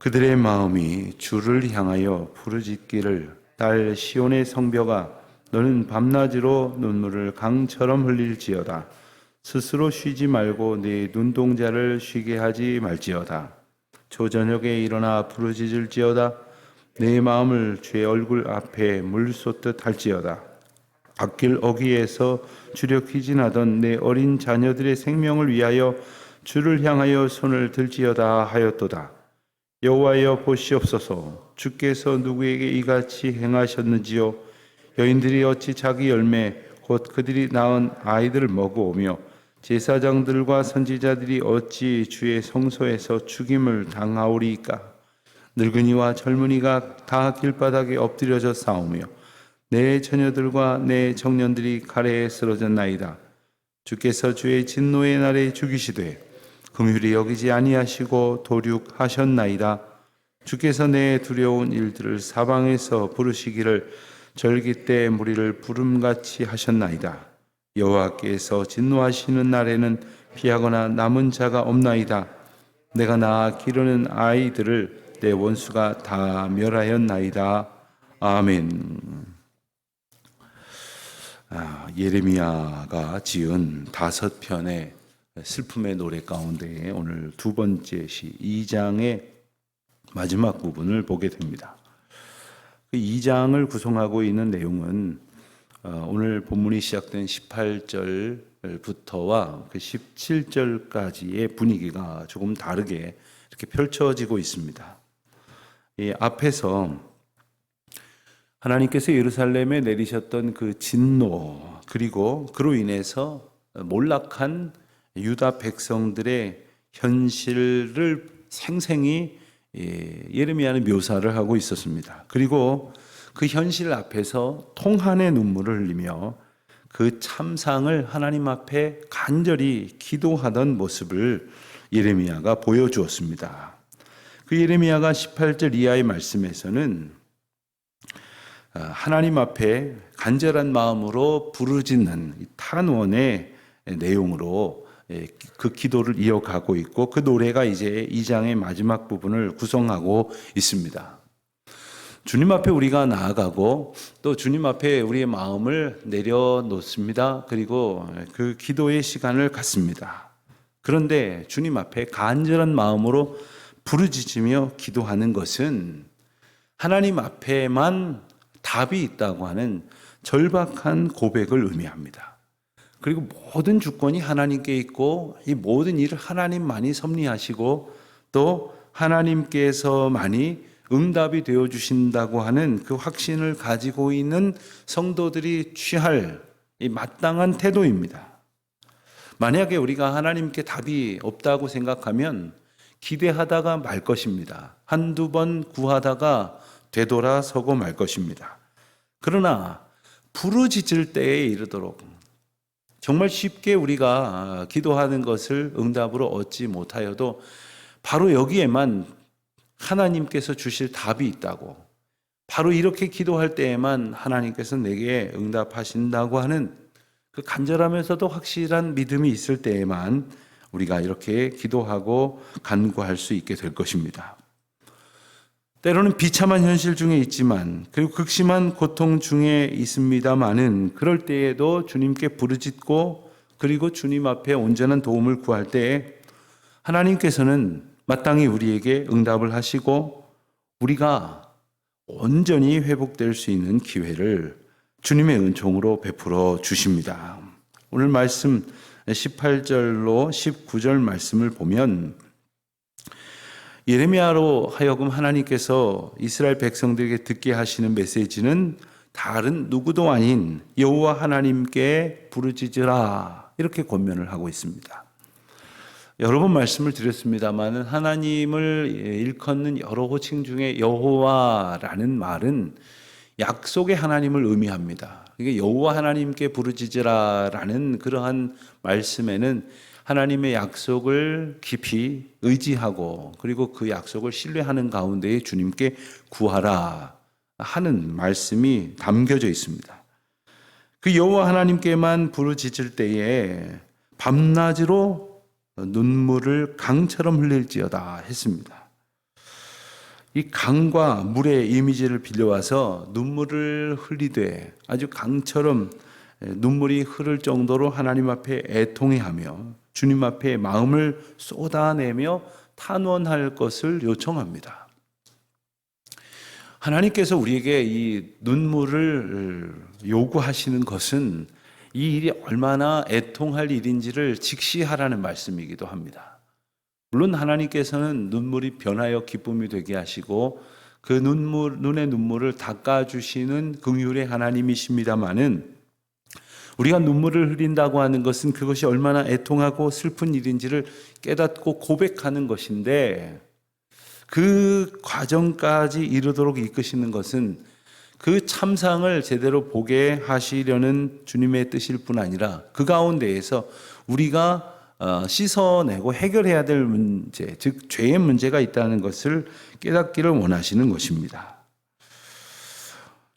그들의 마음이 주를 향하여 부르짖기를 딸 시온의 성벽아 너는 밤낮으로 눈물을 강처럼 흘릴지어다. 스스로 쉬지 말고 네 눈동자를 쉬게 하지 말지어다. 초저녁에 일어나 부르짖을지어다. 내 마음을 주의 얼굴 앞에 물 쏟듯 할지어다. 갓길 어귀에서 주려 귀진하던 내 어린 자녀들의 생명을 위하여 주를 향하여 손을 들지어다 하였도다. 여호와여 보시옵소서. 주께서 누구에게 이같이 행하셨는지요. 여인들이 어찌 자기 열매 곧 그들이 낳은 아이들을 먹어오며 제사장들과 선지자들이 어찌 주의 성소에서 죽임을 당하오리이까. 늙은이와 젊은이가 다 길바닥에 엎드려져 싸우며 내 처녀들과 내 청년들이 칼에 쓰러졌나이다. 주께서 주의 진노의 날에 죽이시되 긍휼히 여기지 아니하시고 도륙하셨나이다. 주께서 내 두려운 일들을 사방에서 부르시기를 절기 때 무리를 부름같이 하셨나이다. 여호와께서 진노하시는 날에는 피하거나 남은 자가 없나이다. 내가 낳아 기르는 아이들을 내 원수가 다 멸하였나이다. 아멘. 예레미야가 지은 5편의 슬픔의 노래 가운데 오늘 두 번째 시 2장의 마지막 부분을 보게 됩니다. 그 2장을 구성하고 있는 내용은 오늘 본문이 시작된 18절부터와 그 17절까지의 분위기가 조금 다르게 이렇게 펼쳐지고 있습니다. 이 앞에서 하나님께서 예루살렘에 내리셨던 그 진노, 그리고 그로 인해서 몰락한 유다 백성들의 현실을 생생히 예레미야는 묘사를 하고 있었습니다. 그리고 그 현실 앞에서 통한의 눈물을 흘리며 그 참상을 하나님 앞에 간절히 기도하던 모습을 예레미야가 보여주었습니다. 그 예레미야가 18절 이하의 말씀에서는 하나님 앞에 간절한 마음으로 부르짖는 탄원의 내용으로 그 기도를 이어가고 있고, 그 노래가 이제 2장의 마지막 부분을 구성하고 있습니다. 주님 앞에 우리가 나아가고 또 주님 앞에 우리의 마음을 내려놓습니다. 그리고 그 기도의 시간을 갖습니다. 그런데 주님 앞에 간절한 마음으로 부르짖으며 기도하는 것은 하나님 앞에만 답이 있다고 하는 절박한 고백을 의미합니다. 그리고 모든 주권이 하나님께 있고 이 모든 일을 하나님만이 섭리하시고 또 하나님께서만이 응답이 되어 주신다고 하는 그 확신을 가지고 있는 성도들이 취할 이 마땅한 태도입니다. 만약에 우리가 하나님께 답이 없다고 생각하면 기대하다가 말 것입니다. 한두 번 구하다가 되돌아서고 말 것입니다. 그러나 부르짖을 때에 이르도록 정말 쉽게 우리가 기도하는 것을 응답으로 얻지 못하여도 바로 여기에만 하나님께서 주실 답이 있다고, 바로 이렇게 기도할 때에만 하나님께서 내게 응답하신다고 하는 그 간절하면서도 확실한 믿음이 있을 때에만 우리가 이렇게 기도하고 간구할 수 있게 될 것입니다. 때로는 비참한 현실 중에 있지만, 그리고 극심한 고통 중에 있습니다마는 그럴 때에도 주님께 부르짖고 그리고 주님 앞에 온전한 도움을 구할 때에 하나님께서는 마땅히 우리에게 응답을 하시고 우리가 온전히 회복될 수 있는 기회를 주님의 은총으로 베풀어 주십니다. 오늘 말씀 18절로 19절 말씀을 보면 예레미야로 하여금 하나님께서 이스라엘 백성들에게 듣게 하시는 메시지는 다른 누구도 아닌 여호와 하나님께 부르짖으라, 이렇게 권면을 하고 있습니다. 여러 번 말씀을 드렸습니다만 하나님을 일컫는 여러 호칭 중에 여호와라는 말은 약속의 하나님을 의미합니다. 이게 여호와 하나님께 부르짖으라라는 그러한 말씀에는 하나님의 약속을 깊이 의지하고 그리고 그 약속을 신뢰하는 가운데에 주님께 구하라 하는 말씀이 담겨져 있습니다. 그 여호와 하나님께만 부르짖을 때에 밤낮으로 눈물을 강처럼 흘릴지어다 했습니다. 이 강과 물의 이미지를 빌려와서 눈물을 흘리되 아주 강처럼 눈물이 흐를 정도로 하나님 앞에 애통해하며 주님 앞에 마음을 쏟아내며 탄원할 것을 요청합니다. 하나님께서 우리에게 이 눈물을 요구하시는 것은 이 일이 얼마나 애통할 일인지를 직시하라는 말씀이기도 합니다. 물론 하나님께서는 눈물이 변하여 기쁨이 되게 하시고 그 눈의 눈물을 닦아주시는 긍휼의 하나님이십니다마는 우리가 눈물을 흘린다고 하는 것은 그것이 얼마나 애통하고 슬픈 일인지를 깨닫고 고백하는 것인데 그 과정까지 이르도록 이끄시는 것은 그 참상을 제대로 보게 하시려는 주님의 뜻일 뿐 아니라 그 가운데에서 우리가 씻어내고 해결해야 될 문제, 즉 죄의 문제가 있다는 것을 깨닫기를 원하시는 것입니다.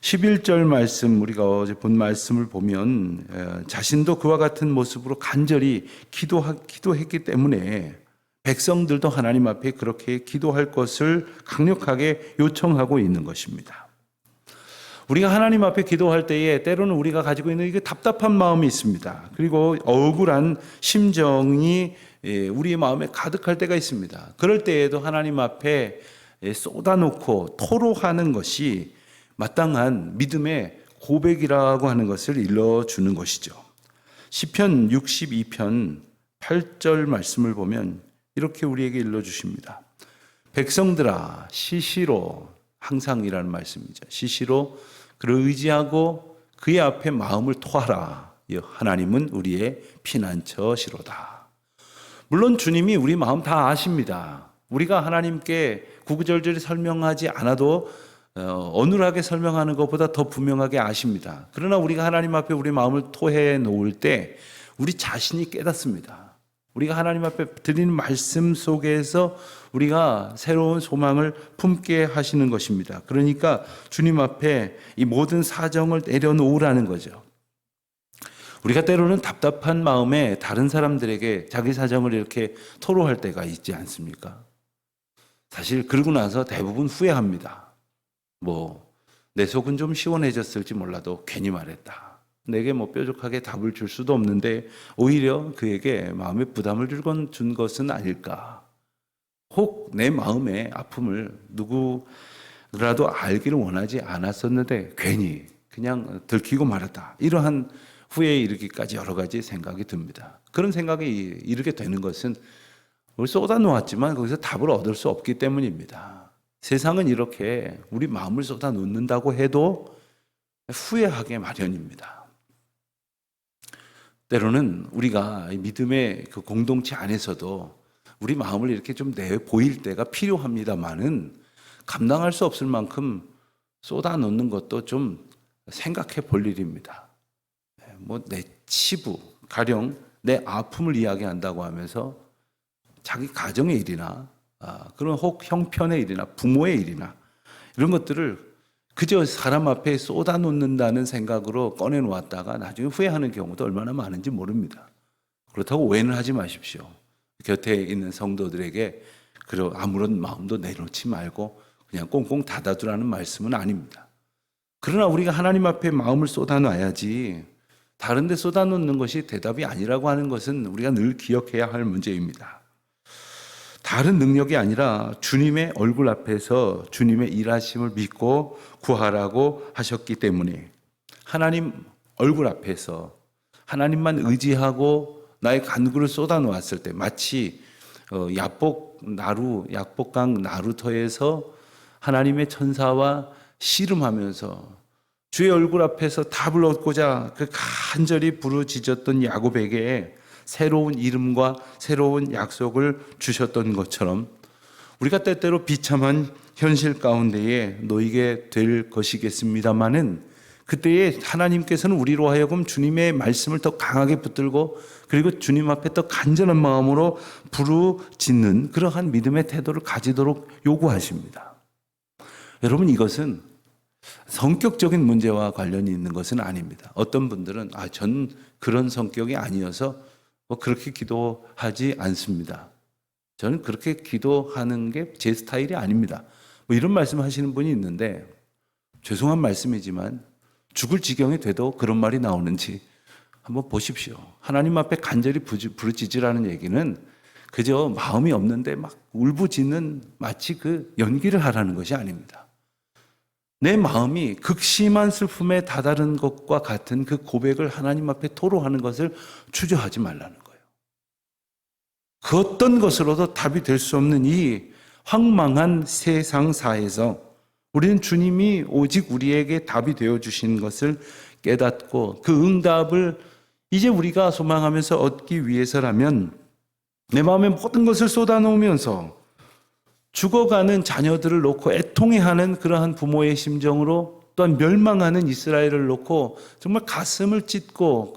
11절 말씀, 우리가 어제 본 말씀을 보면 자신도 그와 같은 모습으로 간절히 기도했기 때문에 백성들도 하나님 앞에 그렇게 기도할 것을 강력하게 요청하고 있는 것입니다. 우리가 하나님 앞에 기도할 때에 때로는 우리가 가지고 있는 이게 답답한 마음이 있습니다. 그리고 억울한 심정이 우리의 마음에 가득할 때가 있습니다. 그럴 때에도 하나님 앞에 쏟아놓고 토로하는 것이 마땅한 믿음의 고백이라고 하는 것을 일러주는 것이죠. 시편 62편 8절 말씀을 보면 이렇게 우리에게 일러주십니다. 백성들아 시시로, 항상이라는 말씀이죠. 시시로 그를 의지하고 그의 앞에 마음을 토하라. 하나님은 우리의 피난처시로다. 물론 주님이 우리 마음 다 아십니다. 우리가 하나님께 구구절절히 설명하지 않아도 어눌하게 설명하는 것보다 더 분명하게 아십니다. 그러나 우리가 하나님 앞에 우리 마음을 토해 놓을 때 우리 자신이 깨닫습니다. 우리가 하나님 앞에 드리는 말씀 속에서 우리가 새로운 소망을 품게 하시는 것입니다. 그러니까 주님 앞에 이 모든 사정을 내려놓으라는 거죠. 우리가 때로는 답답한 마음에 다른 사람들에게 자기 사정을 이렇게 토로할 때가 있지 않습니까? 사실 그러고 나서 대부분 후회합니다. 내 속은 좀 시원해졌을지 몰라도 괜히 말했다. 내게 뾰족하게 답을 줄 수도 없는데 오히려 그에게 마음에 부담을 준 것은 아닐까. 혹 내 마음의 아픔을 누구라도 알기를 원하지 않았었는데 괜히 그냥 들키고 말았다. 이러한 후회에 이르기까지 여러 가지 생각이 듭니다. 그런 생각에 이르게 되는 것은 우리 쏟아놓았지만 거기서 답을 얻을 수 없기 때문입니다. 세상은 이렇게 우리 마음을 쏟아놓는다고 해도 후회하게 마련입니다. 때로는 우리가 믿음의 그 공동체 안에서도 우리 마음을 이렇게 좀 내보일 때가 필요합니다만은 감당할 수 없을 만큼 쏟아놓는 것도 좀 생각해 볼 일입니다. 내 치부, 가령 내 아픔을 이야기한다고 하면서 자기 가정의 일이나 그런 혹 형편의 일이나 부모의 일이나 이런 것들을 그저 사람 앞에 쏟아놓는다는 생각으로 꺼내놓았다가 나중에 후회하는 경우도 얼마나 많은지 모릅니다. 그렇다고 오해는 하지 마십시오. 곁에 있는 성도들에게 아무런 마음도 내놓지 말고 그냥 꽁꽁 닫아두라는 말씀은 아닙니다. 그러나 우리가 하나님 앞에 마음을 쏟아놔야지 다른 데 쏟아놓는 것이 대답이 아니라고 하는 것은 우리가 늘 기억해야 할 문제입니다. 다른 능력이 아니라 주님의 얼굴 앞에서 주님의 일하심을 믿고 구하라고 하셨기 때문에 하나님 얼굴 앞에서 하나님만 의지하고 나의 간구를 쏟아놓았을 때 마치 약복강 나루터에서 하나님의 천사와 씨름하면서 주의 얼굴 앞에서 답을 얻고자 그 간절히 부르짖었던 야곱에게 새로운 이름과 새로운 약속을 주셨던 것처럼 우리가 때때로 비참한 현실 가운데에 놓이게 될 것이겠습니다마는 그때에 하나님께서는 우리로 하여금 주님의 말씀을 더 강하게 붙들고 그리고 주님 앞에 더 간절한 마음으로 부르짖는 그러한 믿음의 태도를 가지도록 요구하십니다. 여러분, 이것은 성격적인 문제와 관련이 있는 것은 아닙니다. 어떤 분들은 전 그런 성격이 아니어서 그렇게 기도하지 않습니다. 저는 그렇게 기도하는 게 제 스타일이 아닙니다. 뭐 이런 말씀하시는 분이 있는데 죄송한 말씀이지만 죽을 지경이 돼도 그런 말이 나오는지 한번 보십시오. 하나님 앞에 간절히 부르짖으라는 얘기는 그저 마음이 없는데 막 울부짖는 마치 그 연기를 하라는 것이 아닙니다. 내 마음이 극심한 슬픔에 다다른 것과 같은 그 고백을 하나님 앞에 토로하는 것을 주저하지 말라는 거예요. 그 어떤 것으로도 답이 될 수 없는 이 황망한 세상사에서 우리는 주님이 오직 우리에게 답이 되어주신 것을 깨닫고 그 응답을 이제 우리가 소망하면서 얻기 위해서라면 내 마음에 모든 것을 쏟아놓으면서 죽어가는 자녀들을 놓고 애통해하는 그러한 부모의 심정으로 또한 멸망하는 이스라엘을 놓고 정말 가슴을 찢고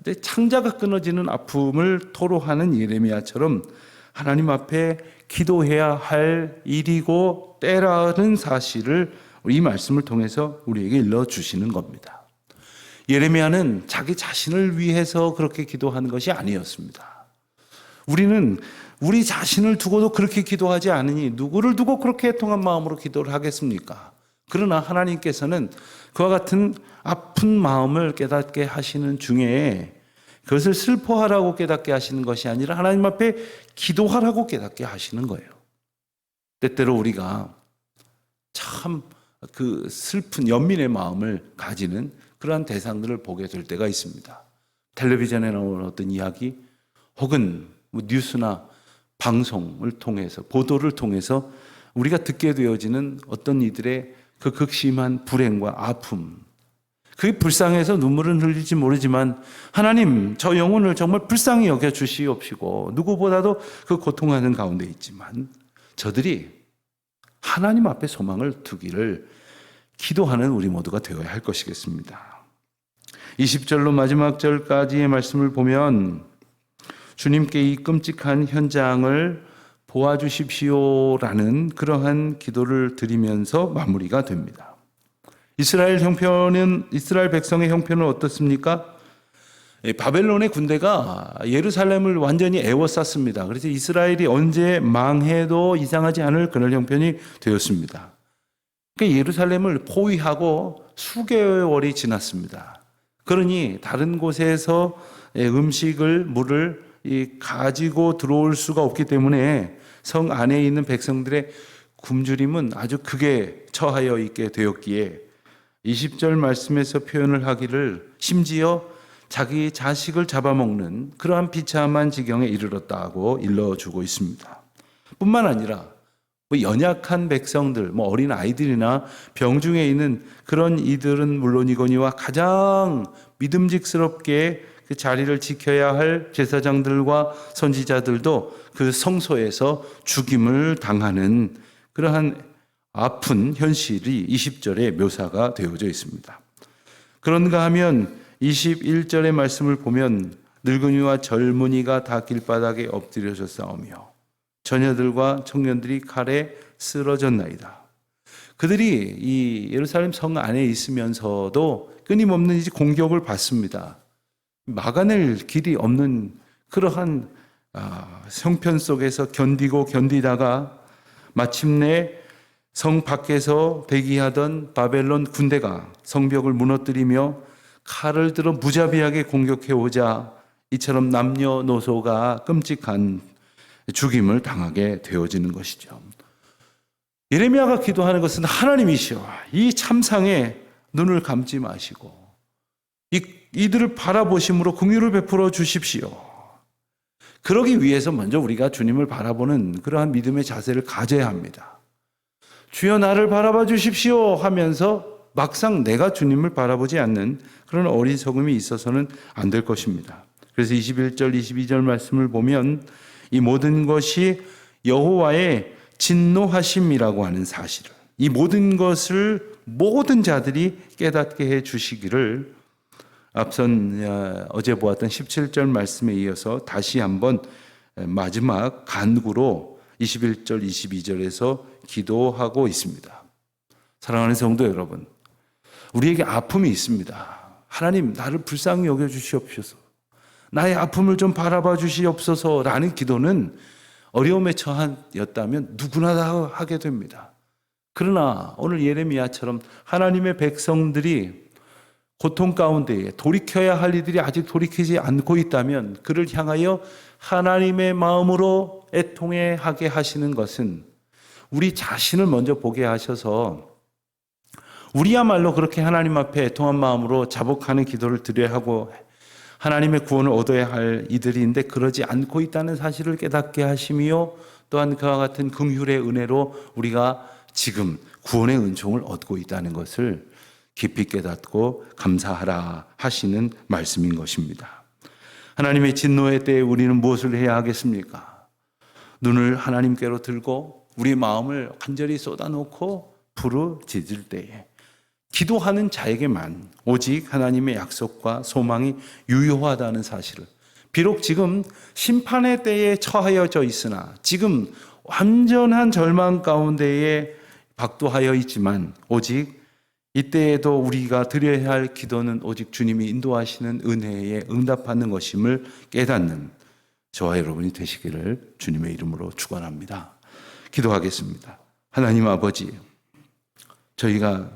내 창자가 끊어지는 아픔을 토로하는 예레미야처럼 하나님 앞에 기도해야 할 일이고 때라는 사실을 이 말씀을 통해서 우리에게 일러주시는 겁니다. 예레미야는 자기 자신을 위해서 그렇게 기도하는 것이 아니었습니다. 우리는 우리 자신을 두고도 그렇게 기도하지 않으니 누구를 두고 그렇게 애통한 마음으로 기도를 하겠습니까? 그러나 하나님께서는 그와 같은 아픈 마음을 깨닫게 하시는 중에 그것을 슬퍼하라고 깨닫게 하시는 것이 아니라 하나님 앞에 기도하라고 깨닫게 하시는 거예요. 때때로 우리가 참 그 슬픈 연민의 마음을 가지는 그러한 대상들을 보게 될 때가 있습니다. 텔레비전에 나오는 어떤 이야기 혹은 뉴스나 방송을 통해서 보도를 통해서 우리가 듣게 되어지는 어떤 이들의 그 극심한 불행과 아픔, 그게 불쌍해서 눈물은 흘릴지 모르지만 하나님 저 영혼을 정말 불쌍히 여겨 주시옵시고 누구보다도 그 고통하는 가운데 있지만 저들이 하나님 앞에 소망을 두기를 기도하는 우리 모두가 되어야 할 것이겠습니다. 20절로 마지막 절까지의 말씀을 보면 주님께 이 끔찍한 현장을 보아주십시오라는 그러한 기도를 드리면서 마무리가 됩니다. 이스라엘 백성의 형편은 어떻습니까? 바벨론의 군대가 예루살렘을 완전히 에워쌌습니다. 그래서 이스라엘이 언제 망해도 이상하지 않을 그런 형편이 되었습니다. 그러니까 예루살렘을 포위하고 수개월이 지났습니다. 그러니 다른 곳에서 음식을, 물을 가지고 들어올 수가 없기 때문에 성 안에 있는 백성들의 굶주림은 아주 크게 처하여 있게 되었기에 20절 말씀에서 표현을 하기를 심지어 자기 자식을 잡아먹는 그러한 비참한 지경에 이르렀다고 일러주고 있습니다. 뿐만 아니라 연약한 백성들, 어린 아이들이나 병중에 있는 그런 이들은 물론이거니와 가장 믿음직스럽게 그 자리를 지켜야 할 제사장들과 선지자들도 그 성소에서 죽임을 당하는 그러한 아픈 현실이 20절에 묘사가 되어져 있습니다. 그런가 하면 21절의 말씀을 보면 늙은이와 젊은이가 다 길바닥에 엎드려져 싸우며 처녀들과 청년들이 칼에 쓰러졌나이다. 그들이 이 예루살렘 성 안에 있으면서도 끊임없는 이제 공격을 받습니다. 막아낼 길이 없는 그러한 형편 속에서 견디다가 마침내 성 밖에서 대기하던 바벨론 군대가 성벽을 무너뜨리며 칼을 들어 무자비하게 공격해 오자 이처럼 남녀노소가 끔찍한 죽임을 당하게 되어지는 것이죠. 예레미야가 기도하는 것은 하나님이시여 이 참상에 눈을 감지 마시고 이들을 바라보심으로 긍휼을 베풀어 주십시오. 그러기 위해서 먼저 우리가 주님을 바라보는 그러한 믿음의 자세를 가져야 합니다. 주여 나를 바라봐 주십시오 하면서 막상 내가 주님을 바라보지 않는 그런 어리석음이 있어서는 안 될 것입니다. 그래서 21절, 22절 말씀을 보면 이 모든 것이 여호와의 진노하심이라고 하는 사실을 이 모든 것을 모든 자들이 깨닫게 해 주시기를 앞선 어제 보았던 17절 말씀에 이어서 다시 한번 마지막 간구로 21절, 22절에서 기도하고 있습니다. 사랑하는 성도 여러분, 우리에게 아픔이 있습니다. 하나님 나를 불쌍히 여겨주시옵소서. 나의 아픔을 좀 바라봐 주시옵소서라는 기도는 어려움에 처하였다면 누구나 다 하게 됩니다. 그러나 오늘 예레미야처럼 하나님의 백성들이 고통 가운데에 돌이켜야 할 이들이 아직 돌이키지 않고 있다면 그를 향하여 하나님의 마음으로 애통해 하게 하시는 것은 우리 자신을 먼저 보게 하셔서 우리야말로 그렇게 하나님 앞에 애통한 마음으로 자복하는 기도를 드려야 하고 하나님의 구원을 얻어야 할 이들인데 그러지 않고 있다는 사실을 깨닫게 하시며 또한 그와 같은 긍휼의 은혜로 우리가 지금 구원의 은총을 얻고 있다는 것을 깊이 깨닫고 감사하라 하시는 말씀인 것입니다. 하나님의 진노의 때에 우리는 무엇을 해야 하겠습니까? 눈을 하나님께로 들고 우리 마음을 간절히 쏟아놓고 부르짖을 때에 기도하는 자에게만 오직 하나님의 약속과 소망이 유효하다는 사실을, 비록 지금 심판의 때에 처하여져 있으나 지금 완전한 절망 가운데에 박도하여 있지만 오직 이때에도 우리가 드려야 할 기도는 오직 주님이 인도하시는 은혜에 응답하는 것임을 깨닫는 저와 여러분이 되시기를 주님의 이름으로 축원합니다. 기도하겠습니다. 하나님 아버지, 저희가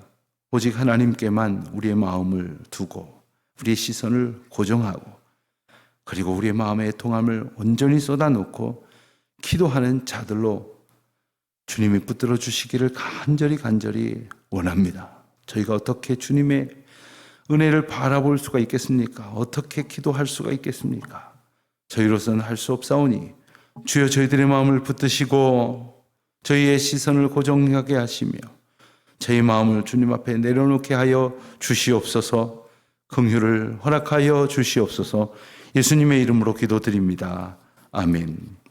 오직 하나님께만 우리의 마음을 두고 우리의 시선을 고정하고 그리고 우리의 마음의 애통함을 온전히 쏟아놓고 기도하는 자들로 주님이 붙들어 주시기를 간절히 원합니다. 저희가 어떻게 주님의 은혜를 바라볼 수가 있겠습니까? 어떻게 기도할 수가 있겠습니까? 저희로서는 할 수 없사오니 주여 저희들의 마음을 붙드시고 저희의 시선을 고정하게 하시며 저희 마음을 주님 앞에 내려놓게 하여 주시옵소서. 긍휼을 허락하여 주시옵소서. 예수님의 이름으로 기도드립니다. 아멘.